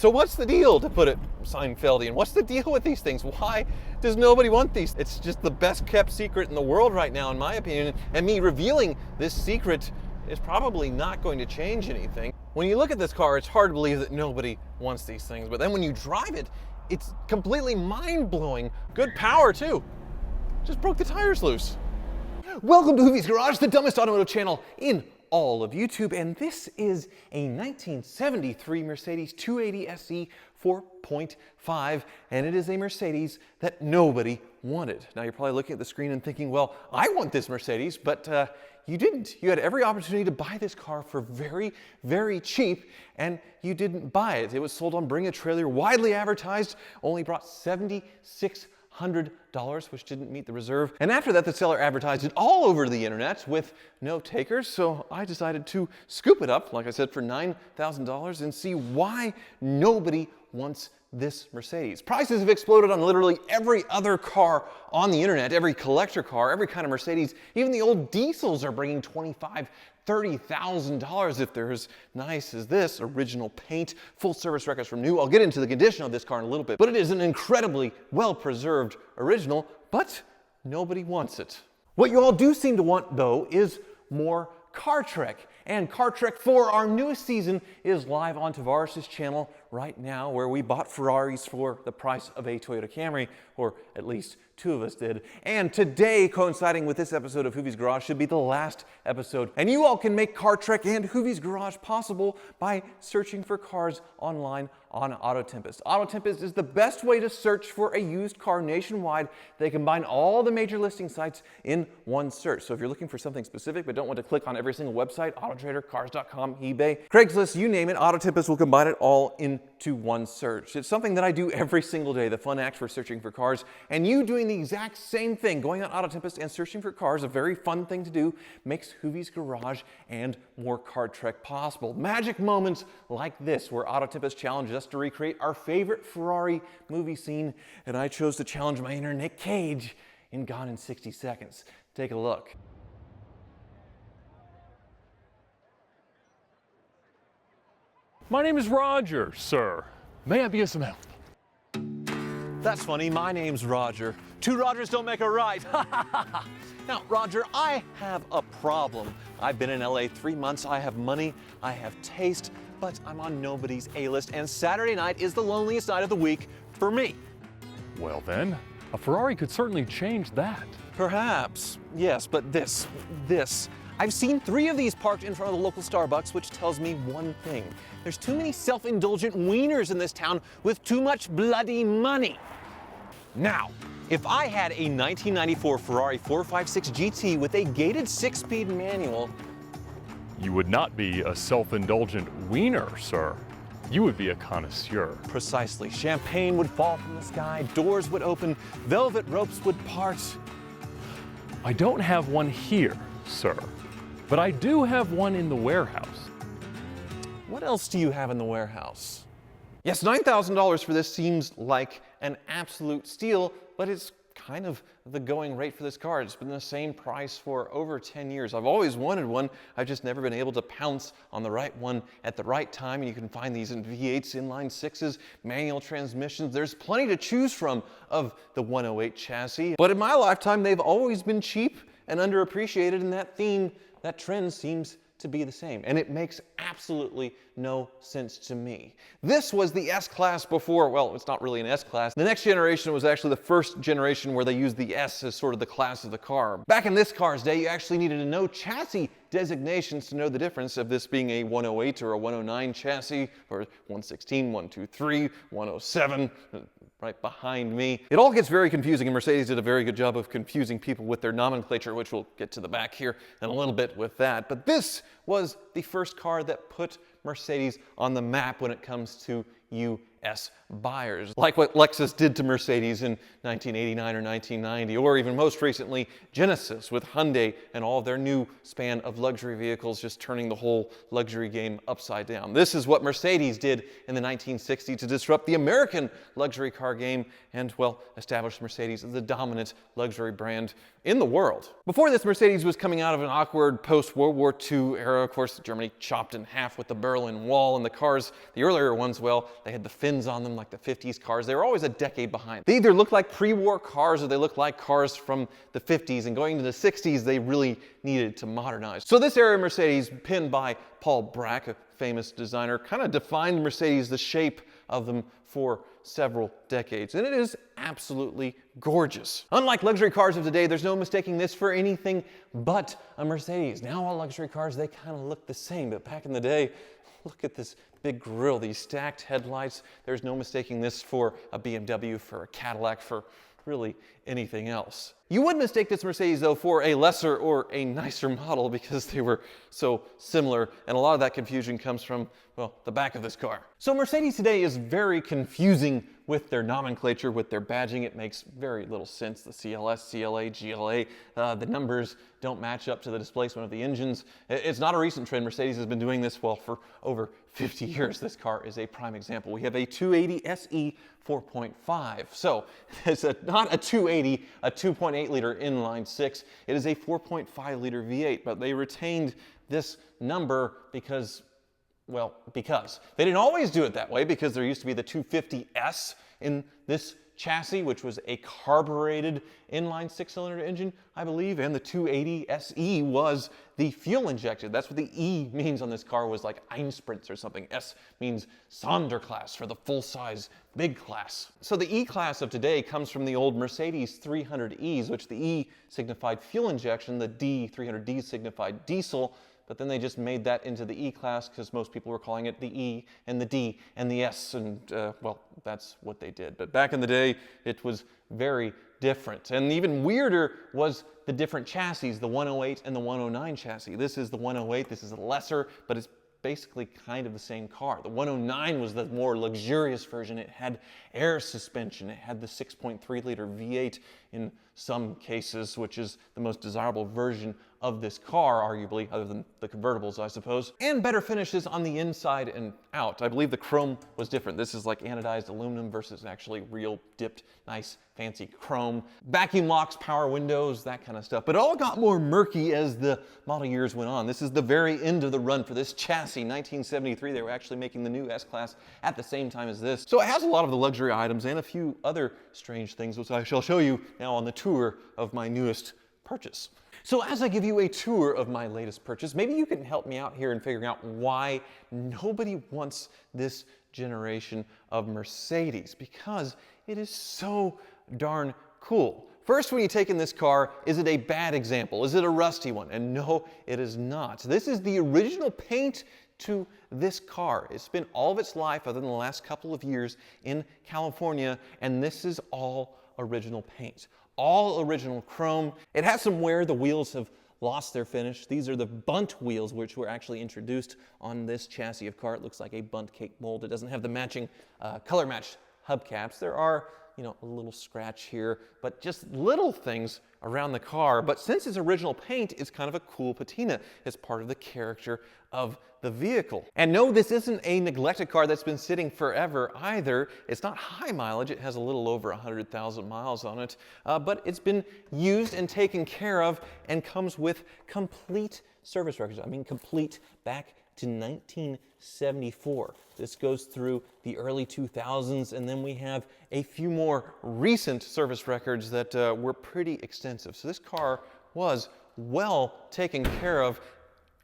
So what's the deal, to put it Seinfeldian? What's the deal with these things? Why does nobody want these? It's just the best kept secret in the world right now, in my opinion. And me revealing this secret is probably not going to change anything. When you look at this car, it's hard to believe that nobody wants these things. But then when you drive it, it's completely mind-blowing. Good power, too. Just broke the tires loose. Welcome to Hoovie's Garage, the dumbest automotive channel in all of YouTube, and this is a 1973 Mercedes 280 SE 4.5, and it is a Mercedes that nobody wanted. Now you're probably looking at the screen and thinking, well, I want this Mercedes, but you didn't. You had every opportunity to buy this car for very, very cheap, and you didn't buy it. It was sold on Bring a Trailer, widely advertised, only brought $7,600, which didn't meet the reserve. And after that, the seller advertised it all over the internet with no takers. So I decided to scoop it up, like I said, for $9,000 and see why nobody wants this Mercedes. Prices have exploded on literally every other car on the internet, every collector car, every kind of Mercedes. Even the old diesels are bringing $25,000, $30,000 if they're as nice as this. Original paint, full service records from new. I'll get into the condition of this car in a little bit, but it is an incredibly well-preserved original, but nobody wants it. What you all do seem to want, though, is more Car Trek. And Car Trek 4, our newest season, is live on Tavares' channel right now, where we bought Ferraris for the price of a Toyota Camry, or at least two of us did. And today, coinciding with this episode of Hoovie's Garage, should be the last episode. And you all can make Car Trek and Hoovie's Garage possible by searching for cars online on AutoTempest. AutoTempest is the best way to search for a used car nationwide. They combine all the major listing sites in one search. So if you're looking for something specific but don't want to click on every single website, AutoTrader, Cars.com, eBay, Craigslist, you name it, AutoTempest will combine it all into one search. It's something that I do every single day, the fun act for searching for cars. And you doing the exact same thing, going on AutoTempest and searching for cars, a very fun thing to do, makes Hoovie's Garage and more Car Trek possible. Magic moments like this, where AutoTempest challenges us to recreate our favorite Ferrari movie scene, and I chose to challenge my inner Nick Cage in Gone in 60 Seconds. Take a look. My name is Roger, sir. May I be of some help? That's funny, my name's Roger. Two Rogers don't make a right. Now, Roger, I have a problem. I've been in LA 3 months, I have money, I have taste, but I'm on nobody's A-list, and Saturday night is the loneliest night of the week for me. Well then, a Ferrari could certainly change that. Perhaps, yes, but this. I've seen 3 of these parked in front of the local Starbucks, which tells me one thing. There's too many self-indulgent wieners in this town with too much bloody money. Now, if I had a 1994 Ferrari 456 GT with a gated 6-speed manual, You would not be a self-indulgent wiener, sir. You would be a connoisseur. precisely, champagne would fall from the sky, doors would open, velvet ropes would part. I don't have one here, sir, but I do have one in the warehouse. What else do you have in the warehouse? Yes, $9,000 for this seems like an absolute steal, but it's kind of the going rate for this car. It's been the same price for over 10 years. I've always wanted one. I've just never been able to pounce on the right one at the right time. And you can find these in V8s, inline 6s, manual transmissions. There's plenty to choose from of the 108 chassis. But in my lifetime, they've always been cheap and underappreciated, and that theme, that trend seems to be the same, and it makes absolutely no sense to me. This was the S-Class before, well, it's not really an S-Class. The next generation was actually the first generation where they used the S as sort of the class of the car. Back in this car's day, you actually needed to know chassis designations to know the difference of this being a 108 or a 109 chassis, or 116, 123, 107, right behind me. It all gets very confusing, and Mercedes did a very good job of confusing people with their nomenclature, which we'll get to the back here in a little bit with that. But this was the first car that put Mercedes on the map when it comes to U.S. buyers, like what Lexus did to Mercedes in 1989 or 1990, or even most recently Genesis with Hyundai and all their new span of luxury vehicles, just turning the whole luxury game upside down. This is what Mercedes did in the 1960s to disrupt the American luxury car game and, well, establish Mercedes as the dominant luxury brand in the world. Before this, Mercedes was coming out of an awkward post-World War II era. Of course, Germany chopped in half with the Berlin Wall, and the cars, the earlier ones, well, They had the fins on them like the 50s cars. They were always a decade behind. They either look like pre-war cars or they look like cars from the 50s, and going into the 60s, they really needed to modernize. So this era of Mercedes, pinned by Paul Bracq, a famous designer, kind of defined Mercedes, the shape of them, for several decades, and it is absolutely gorgeous. Unlike luxury cars of today, there's no mistaking this for anything but a Mercedes. Now all luxury cars, they kind of look the same, but back in the day, look at this big grille, these stacked headlights. There's no mistaking this for a BMW, for a Cadillac, for really anything else. You would mistake this Mercedes, though, for a lesser or a nicer model because they were so similar, and a lot of that confusion comes from, well, the back of this car. So Mercedes today is very confusing with their nomenclature, with their badging. It makes very little sense. The CLS, CLA, GLA, the numbers don't match up to the displacement of the engines. It's not a recent trend. Mercedes has been doing this, well, for over 50 years. This car is a prime example. We have a 280 SE 4.5. So it's not a 280, a 2.8 liter inline six. It is a 4.5 liter V8, but they retained this number because, well, because. They didn't always do it that way, because there used to be the 250S in this chassis, which was a carbureted inline six-cylinder engine, I believe, and the 280 SE was the fuel injected. That's what the E means on this car, was like Einspritz or something. S means Sonderklasse, for the full-size big class. So the E-Class of today comes from the old Mercedes 300Es, which the E signified fuel injection, the D 300D signified diesel, but then they just made that into the E-Class because most people were calling it the E and the D and the S, and well, that's what they did. But back in the day, it was very different. And even weirder was the different chassis, the 108 and the 109 chassis. This is the 108, this is a lesser, but it's basically kind of the same car. The 109 was the more luxurious version. It had air suspension. It had the 6.3 liter V8 in some cases, which is the most desirable version of this car, arguably, other than the convertibles, I suppose. And better finishes on the inside and out. I believe the chrome was different. This is like anodized aluminum versus actually real dipped, nice, fancy chrome. Vacuum locks, power windows, that kind of stuff. But it all got more murky as the model years went on. This is the very end of the run for this chassis. 1973, they were actually making the new S-Class at the same time as this. So it has a lot of the luxury items and a few other strange things, which I shall show you now on the tour of my newest purchase. So as I give you a tour of my latest purchase, maybe you can help me out here in figuring out why nobody wants this generation of Mercedes, because it is so darn cool. First, when you take in this car, is it a bad example? Is it a rusty one? And no, it is not. This is the original paint to this car. It's been all of its life, other than the last couple of years, in California, and this is all original paint. All original chrome. It has some wear. The wheels have lost their finish. These are the bunt wheels, which were actually introduced on this chassis of car. It looks like a bunt cake mold. It doesn't have the matching color matched hubcaps. There are, you know, a little scratch here, but just little things around the car. But since it's original paint, it's kind of a cool patina. It's part of the character of the vehicle. And no, this isn't a neglected car that's been sitting forever either. It's not high mileage. It has a little over 100,000 miles on it, but it's been used and taken care of and comes with complete service records. I mean, complete back to 1974. This goes through the early 2000s, and then we have a few more recent service records that were pretty extensive. So this car was well taken care of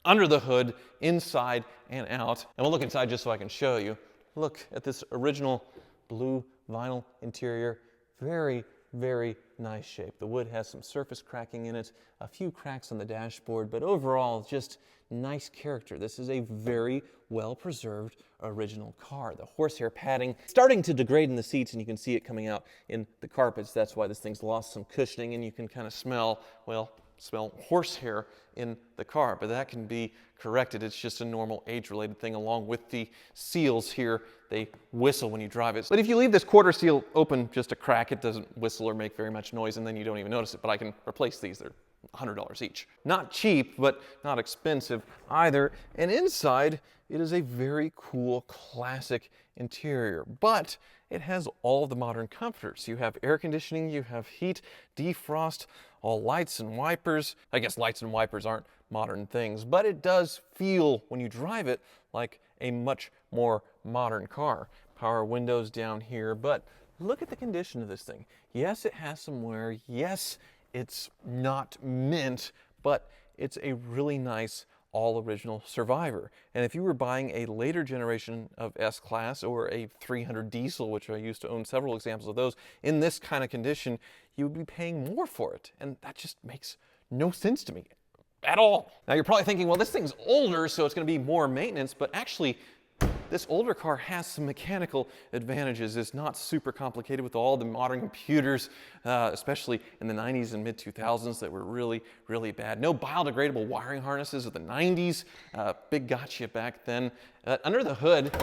under the hood, inside and out. And we'll look inside just so I can show you. Look at this original blue vinyl interior. Very, very nice shape. The wood has some surface cracking in it, a few cracks on the dashboard, but overall just nice character. This is a very well-preserved original car. The horsehair padding starting to degrade in the seats, and you can see it coming out in the carpets. That's why this thing's lost some cushioning, and you can kind of smell, well, smell horsehair in the car, but that can be corrected. It's just a normal age-related thing, along with the seals here. They whistle when you drive it. But if you leave this quarter seal open just a crack, it doesn't whistle or make very much noise, and then you don't even notice it. But I can replace these. They're $100 each. Not cheap, but not expensive either. And inside, it is a very cool, classic interior. But it has all the modern comforts. You have air conditioning, you have heat, defrost, all lights and wipers. I guess lights and wipers aren't modern things, but it does feel, when you drive it, like a much more modern car. power windows down here, but look at the condition of this thing. Yes, it has some wear. Yes, it's not mint, but it's a really nice all-original Survivor. And if you were buying a later generation of S-Class or a 300 diesel, which I used to own several examples of those, in this kind of condition, you would be paying more for it. And that just makes no sense to me at all. Now you're probably thinking, well, this thing's older, so it's going to be more maintenance, but actually, this older car has some mechanical advantages. It's not super complicated with all the modern computers, especially in the 90s and mid-2000s that were really, really bad. No biodegradable wiring harnesses of the 90s. Big gotcha back then. Under the hood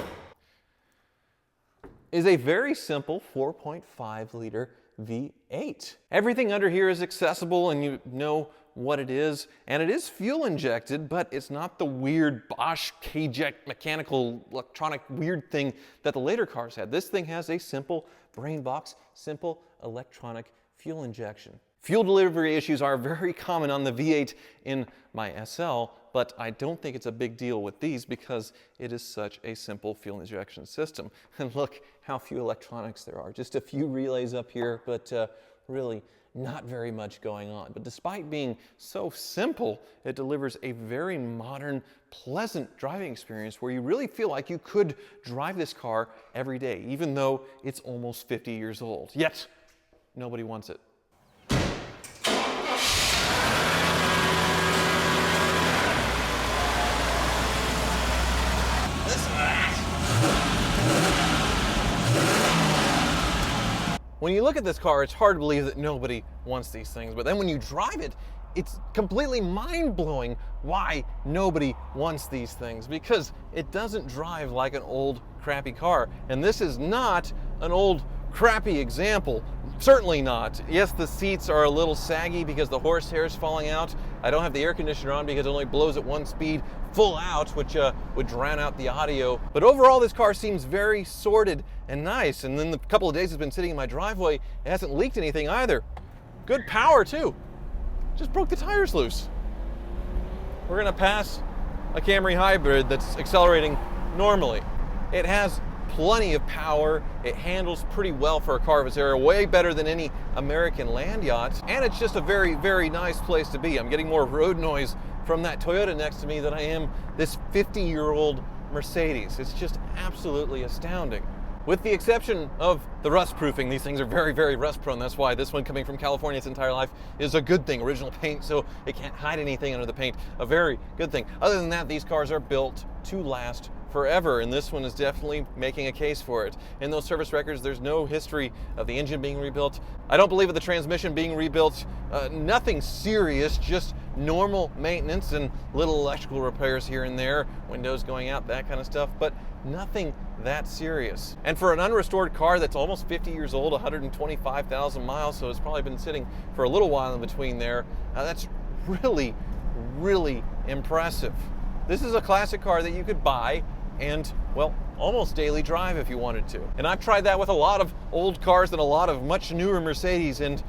is a very simple 4.5 liter V8. Everything under here is accessible and you know what it is, and it is fuel injected, but it's not the weird Bosch K-Jet mechanical electronic weird thing that the later cars had. This thing has a simple brain box, simple electronic fuel injection. Fuel delivery issues are very common on the V8 in my SL, but I don't think it's a big deal with these because it is such a simple fuel injection system. And look how few electronics there are. Just a few relays up here, but really not very much going on. But despite being so simple, it delivers a very modern, pleasant driving experience where you really feel like you could drive this car every day, even though it's almost 50 years old. Yet, nobody wants it. When you look at this car, it's hard to believe that nobody wants these things, but then when you drive it, it's completely mind-blowing why nobody wants these things, because it doesn't drive like an old, crappy car. And this is not an old, crappy example. Certainly not. Yes, the seats are a little saggy because the horsehair is falling out. I don't have the air conditioner on because it only blows at one speed full out, which would drown out the audio. But overall, this car seems very sorted and nice. And then the couple of days it's been sitting in my driveway, it hasn't leaked anything either. Good power too. Just broke the tires loose. We're gonna pass a Camry hybrid that's accelerating normally. It has plenty of power. It handles pretty well for a car of its era, way better than any American land yacht. And it's just a very, very nice place to be. I'm getting more road noise from that Toyota next to me than I am this 50-year-old Mercedes. It's just absolutely astounding. With the exception of the rust proofing, these things are very, very rust prone. That's why this one, coming from California its entire life, is a good thing. Original paint, so it can't hide anything under the paint. A very good thing. Other than that, these cars are built to last forever, and this one is definitely making a case for it. In those service records, there's no history of the engine being rebuilt. I don't believe of the transmission being rebuilt. Nothing serious, just normal maintenance and little electrical repairs here and there, windows going out, that kind of stuff, but nothing that serious. And for an unrestored car that's almost 50 years old, 125,000 miles, so it's probably been sitting for a little while in between there, that's really, really impressive. This is a classic car that you could buy and, well, almost daily drive if you wanted to. And I've tried that with a lot of old cars and a lot of much newer Mercedes and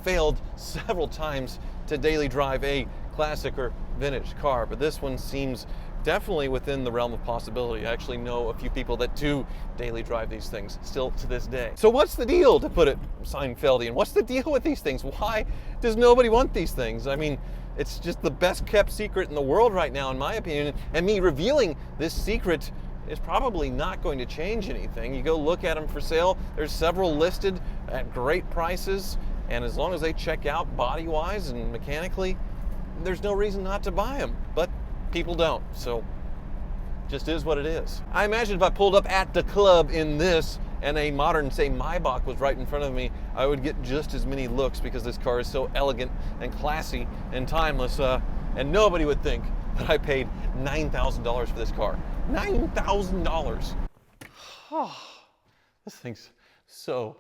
failed several times to daily drive a classic or vintage car. But this one seems definitely within the realm of possibility. I actually know a few people that do daily drive these things still to this day. So what's the deal, to put it Seinfeldian? What's the deal with these things? Why does nobody want these things? I mean, it's just the best kept secret in the world right now, in my opinion. And me revealing this secret is probably not going to change anything. You go look at them for sale. There's several listed at great prices. And as long as they check out body-wise and mechanically, there's no reason not to buy them. But people don't, so just is what it is. I imagine if I pulled up at the club in this and a modern, say, Maybach was right in front of me, I would get just as many looks because this car is so elegant and classy and timeless, and nobody would think that I paid $9,000 for this car. $9,000! This thing's so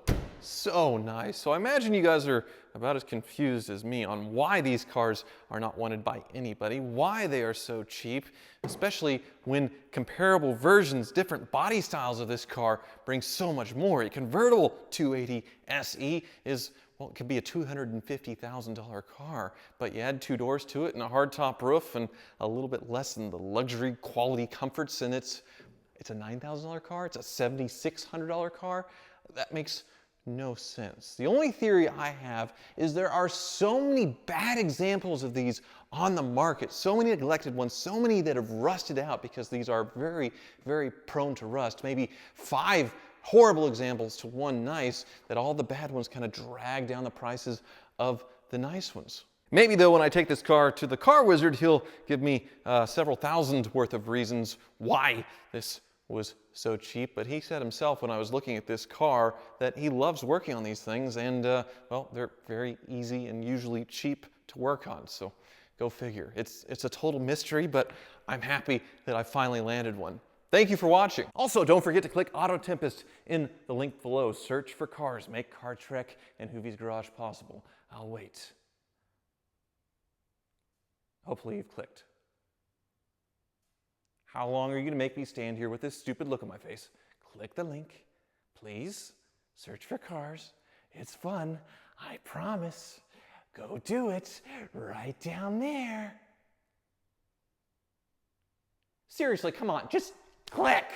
nice. So I imagine you guys are about as confused as me on why these cars are not wanted by anybody, why they are so cheap, especially when comparable versions, different body styles of this car bring so much more. A convertible 280 SE is, well, it could be a $250,000 car, but you add 2 doors to it and a hardtop roof and a little bit less than the luxury quality comforts, and it's It's a $9,000 car. It's a $7,600 car. That makes no sense. The only theory I have is there are so many bad examples of these on the market, so many neglected ones, so many that have rusted out because these are very, very prone to rust. Maybe 5 horrible examples to 1 nice, that all the bad ones kind of drag down the prices of the nice ones. Maybe though, when I take this car to the car wizard, he'll give me several thousand worth of reasons why this was so cheap. But he said himself when I was looking at this car that he loves working on these things, and well, they're very easy and usually cheap to work on. So go figure. It's a total mystery, but I'm happy that I finally landed one. Thank you for watching. Also, don't forget to click AutoTempest in the link below. Search for cars, make Car Trek and Hoovie's Garage possible. I'll wait. Hopefully you've clicked. How long are you going to make me stand here with this stupid look on my face? Click the link, please. Search for cars. It's fun, I promise. Go do it right down there. Seriously, come on, just click.